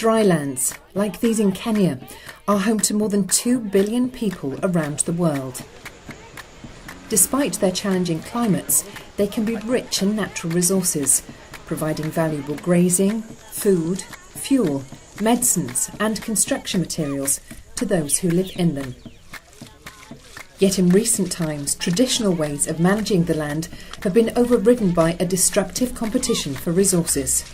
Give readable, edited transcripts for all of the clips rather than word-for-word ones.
Drylands, like these in Kenya, are home to more than 2 billion people around the world. Despite their challenging climates, they can be rich in natural resources, providing valuable grazing, food, fuel, medicines and construction materials to those who live in them. Yet in recent times, traditional ways of managing the land have been overridden by a destructive competition for resources.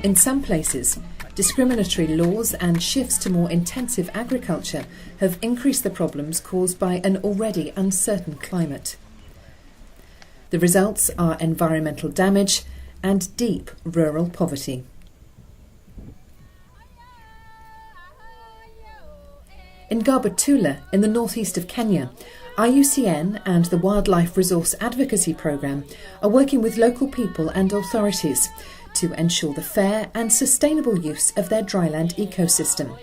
In some places, discriminatory laws and shifts to more intensive agriculture have increased the problems caused by an already uncertain climate. The results are environmental damage and deep rural poverty. In Garba Tula, in the northeast of Kenya, IUCN and the Wildlife Resource Advocacy Programme are working with local people and authorities to ensure the fair and sustainable use of their dryland ecosystem.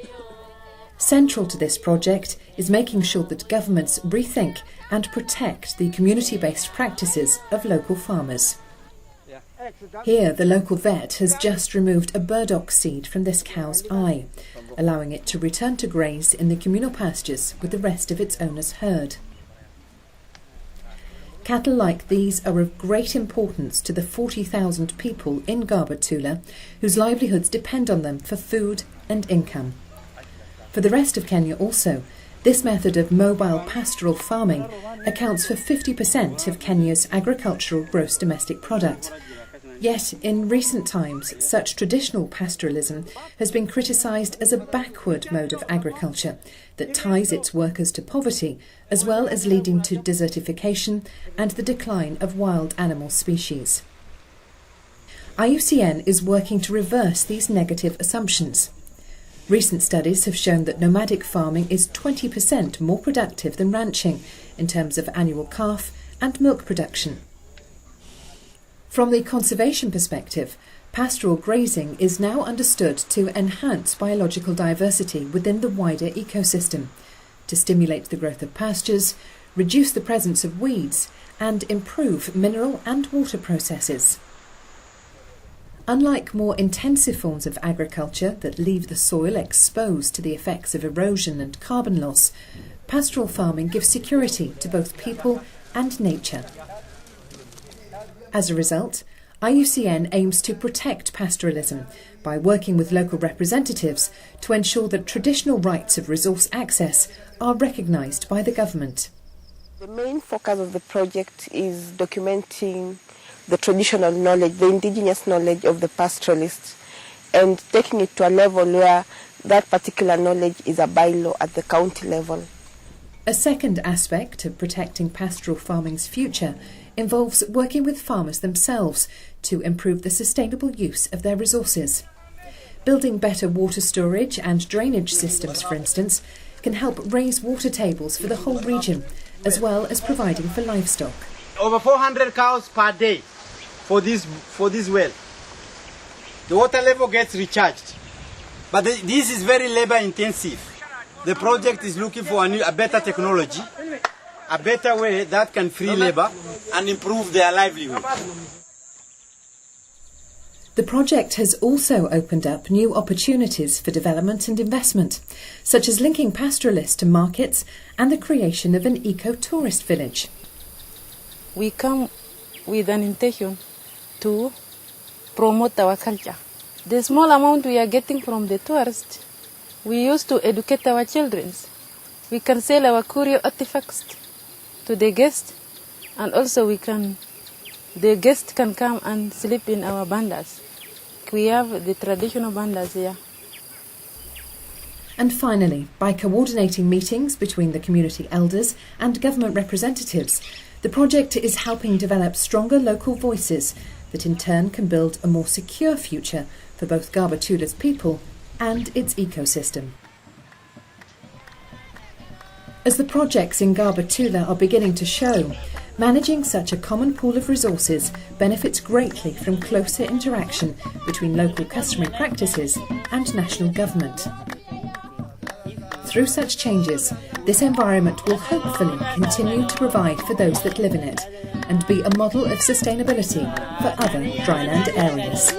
Central to this project is making sure that governments rethink and protect the community-based practices of local farmers. Here, the local vet has just removed a burdock seed from this cow's eye, allowing it to return to graze in the communal pastures with the rest of its owner's herd. Cattle like these are of great importance to the 40,000 people in Garba Tula whose livelihoods depend on them for food and income. For the rest of Kenya also, this method of mobile pastoral farming accounts for 50% of Kenya's agricultural gross domestic product. Yet, in recent times, such traditional pastoralism has been criticised as a backward mode of agriculture that ties its workers to poverty, as well as leading to desertification and the decline of wild animal species. IUCN is working to reverse these negative assumptions. Recent studies have shown that nomadic farming is 20% more productive than ranching in terms of annual calf and milk production. From the conservation perspective, pastoral grazing is now understood to enhance biological diversity within the wider ecosystem, to stimulate the growth of pastures, reduce the presence of weeds, and improve mineral and water processes. Unlike more intensive forms of agriculture that leave the soil exposed to the effects of erosion and carbon loss, pastoral farming gives security to both people and nature. As a result, IUCN aims to protect pastoralism by working with local representatives to ensure that traditional rights of resource access are recognised by the government. The main focus of the project is documenting the traditional knowledge, the indigenous knowledge of the pastoralists, and taking it to a level where that particular knowledge is a bylaw at the county level. A second aspect of protecting pastoral farming's future involves working with farmers themselves to improve the sustainable use of their resources. Building better water storage and drainage systems, for instance, can help raise water tables for the whole region, as well as providing for livestock. Over 400 cows per day for this well. The water level gets recharged. But this is very labor intensive. The project is looking for a better technology, a better way that can free labor and improve their livelihood. The project has also opened up new opportunities for development and investment, such as linking pastoralists to markets and the creation of an eco-tourist village. We come with an intention to promote our culture. The small amount we are getting from the tourists, we used to educate our children. We can sell our curio artifacts to the guests, and also the guests can come and sleep in our bandas. We have the traditional bandas here. And finally, by coordinating meetings between the community elders and government representatives, the project is helping develop stronger local voices that in turn can build a more secure future for both Garba Tula's people and its ecosystem. As the projects in Garba Tula are beginning to show, managing such a common pool of resources benefits greatly from closer interaction between local customary practices and national government. Through such changes, this environment will hopefully continue to provide for those that live in it and be a model of sustainability for other dryland areas.